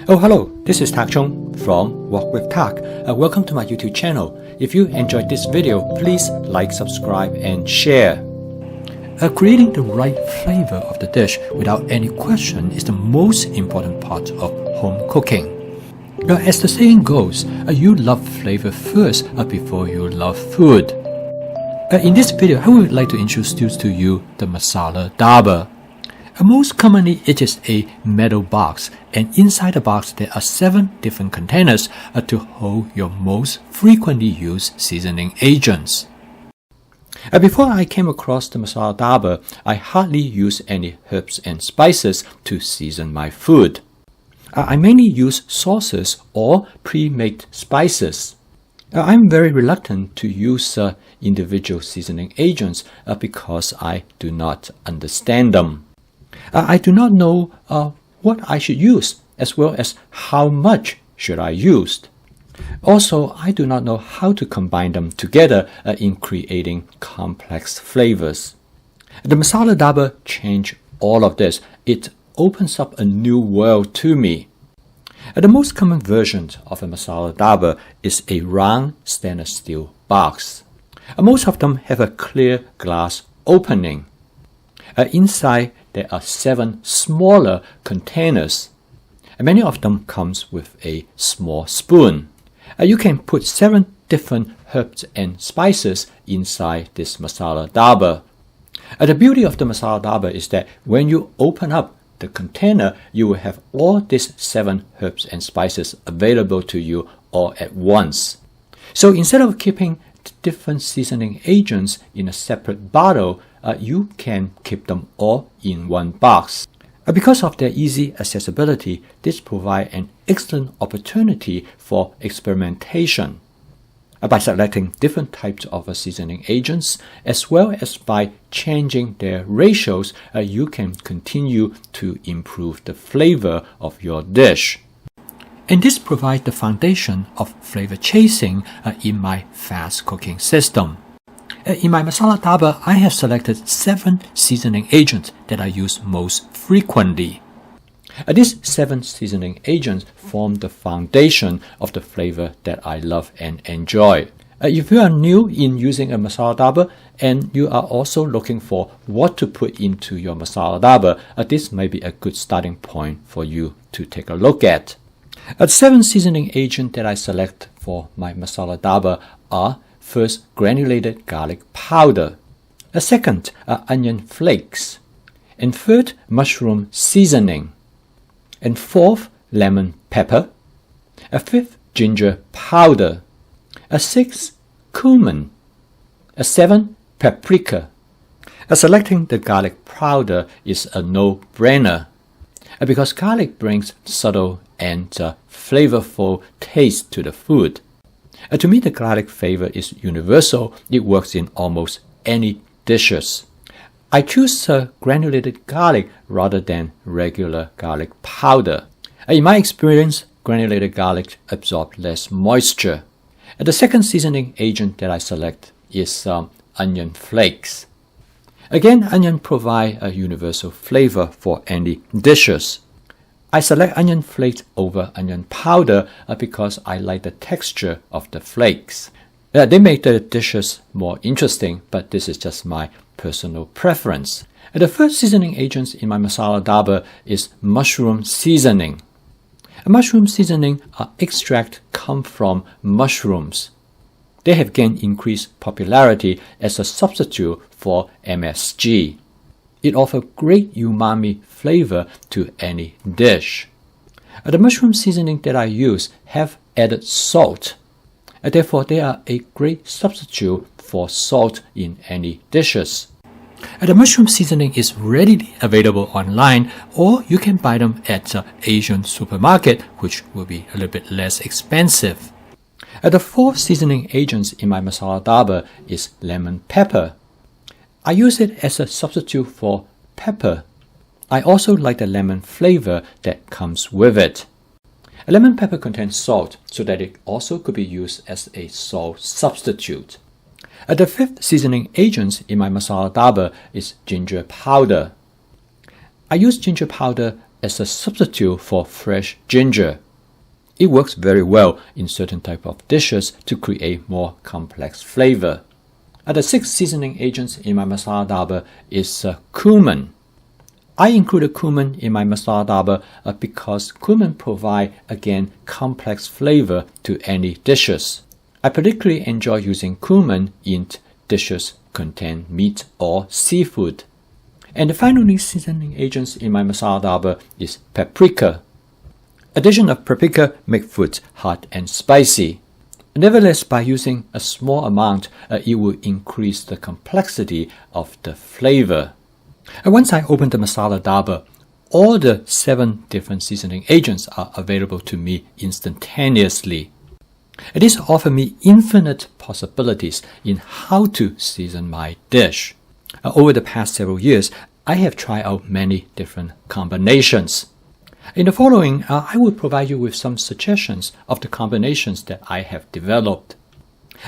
Oh, hello, this is Tak Chung from Walk with Tak. Welcome to my YouTube channel. If you enjoyed this video, please like, subscribe, and share. Creating the right flavor of the dish without any question is the most important part of home cooking. As the saying goes, you love flavor first before you love food. In this video, I would like to introduce to you the Masala Dabba. Most commonly, it is a metal box, and inside the box there are 7 different containers to hold your most frequently used seasoning agents. Before I came across the Masala Dabba, I hardly used any herbs and spices to season my food. I mainly use sauces or pre-made spices. I'm very reluctant to use individual seasoning agents because I do not understand them. I do not know what I should use, as well as how much should I use. Also, I do not know how to combine them together in creating complex flavors. The Masala Dabba changed all of this. It opens up a new world to me. The most common version of a Masala Dabba is a round stainless steel box. Most of them have a clear glass opening. Inside, there are 7 smaller containers. Many of them comes with a small spoon. You can put 7 different herbs and spices inside this Masala Dabba. The beauty of the Masala Dabba is that when you open up the container, you will have all these 7 herbs and spices available to you all at once. So instead of keeping different seasoning agents in a separate bottle, you can keep them all in one box. Because of their easy accessibility, this provides an excellent opportunity for experimentation. By selecting different types of seasoning agents, as well as by changing their ratios, you can continue to improve the flavor of your dish. And this provides the foundation of flavor chasing in my fast cooking system. In my Masala Dabba, I have selected 7 seasoning agents that I use most frequently. These 7 seasoning agents form the foundation of the flavor that I love and enjoy. If you are new in using a Masala Dabba and you are also looking for what to put into your Masala Dabba, this may be a good starting point for you to take a look at. The 7 seasoning agents that I select for my Masala Dabba are: first, granulated garlic powder; second, onion flakes; and third, mushroom seasoning; and fourth, lemon pepper; fifth, ginger powder; sixth, cumin; seven, paprika. Selecting the garlic powder is a no-brainer because garlic brings subtle and flavorful taste to the food. To me, the garlic flavor is universal. It works in almost any dishes. I choose granulated garlic rather than regular garlic powder. In my experience, granulated garlic absorbs less moisture. The second seasoning agent that I select is onion flakes. Again, onion provide a universal flavor for any dishes. I select onion flakes over onion powder because I like the texture of the flakes. They make the dishes more interesting, but this is just my personal preference. The first seasoning agent in my Masala Dabba is mushroom seasoning. Mushroom seasoning extract come from mushrooms. They have gained increased popularity as a substitute for MSG. It offers great umami flavor to any dish. The mushroom seasoning that I use have added salt. Therefore, they are a great substitute for salt in any dishes. The mushroom seasoning is readily available online, or you can buy them at Asian supermarket, which will be a little bit less expensive. The fourth seasoning agent in my Masala Dabba is lemon pepper. I use it as a substitute for pepper. I also like the lemon flavor that comes with it. Lemon pepper contains salt, so that it also could be used as a salt substitute. The fifth seasoning agent in my Masala Dabba is ginger powder. I use ginger powder as a substitute for fresh ginger. It works very well in certain type of dishes to create more complex flavor. The 6 seasoning agents in my masala dabba is cumin. I included cumin in my masala dabba because cumin provide, again, complex flavor to any dishes. I particularly enjoy using cumin in dishes contain meat or seafood. And the final seasoning agents in my masala dabba is paprika. Addition of paprika make food hot and spicy. Nevertheless, by using a small amount, it will increase the complexity of the flavor. And once I open the masala dabba, all the 7 different seasoning agents are available to me instantaneously. This offers me infinite possibilities in how to season my dish. Over the past several years, I have tried out many different combinations. In the following, I will provide you with some suggestions of the combinations that I have developed.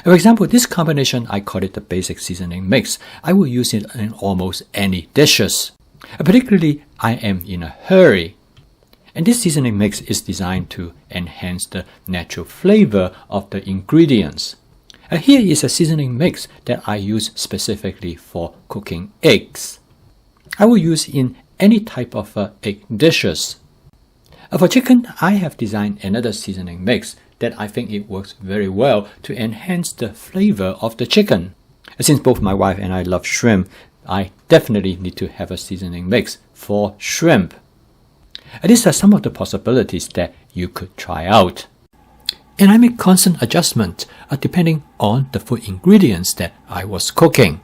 For example, this combination, I call it the basic seasoning mix. I will use it in almost any dishes. Particularly, I am in a hurry. And this seasoning mix is designed to enhance the natural flavor of the ingredients. Here is a seasoning mix that I use specifically for cooking eggs. I will use in any type of egg dishes. For chicken, I have designed another seasoning mix that I think it works very well to enhance the flavor of the chicken. Since both my wife and I love shrimp, I definitely need to have a seasoning mix for shrimp. These are some of the possibilities that you could try out. And I make constant adjustment depending on the food ingredients that I was cooking.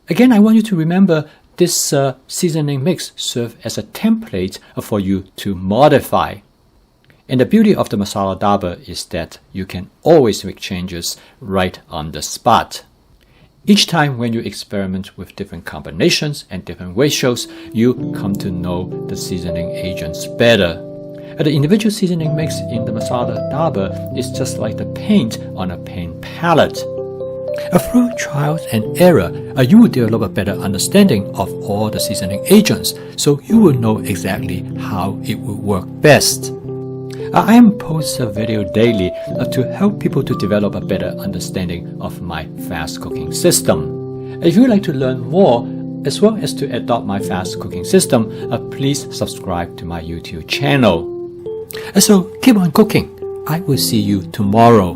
Again, I want you to remember this seasoning mix serves as a template for you to modify. And the beauty of the masala dabba is that you can always make changes right on the spot. Each time when you experiment with different combinations and different ratios, you come to know the seasoning agents better. The individual seasoning mix in the masala dabba is just like the paint on a paint palette. Through trials and error, you will develop a better understanding of all the seasoning agents, so you will know exactly how it will work best. I am post a video daily to help people to develop a better understanding of my fast cooking system. If you would like to learn more, as well as to adopt my fast cooking system, please subscribe to my YouTube channel. So keep on cooking. I will see you tomorrow.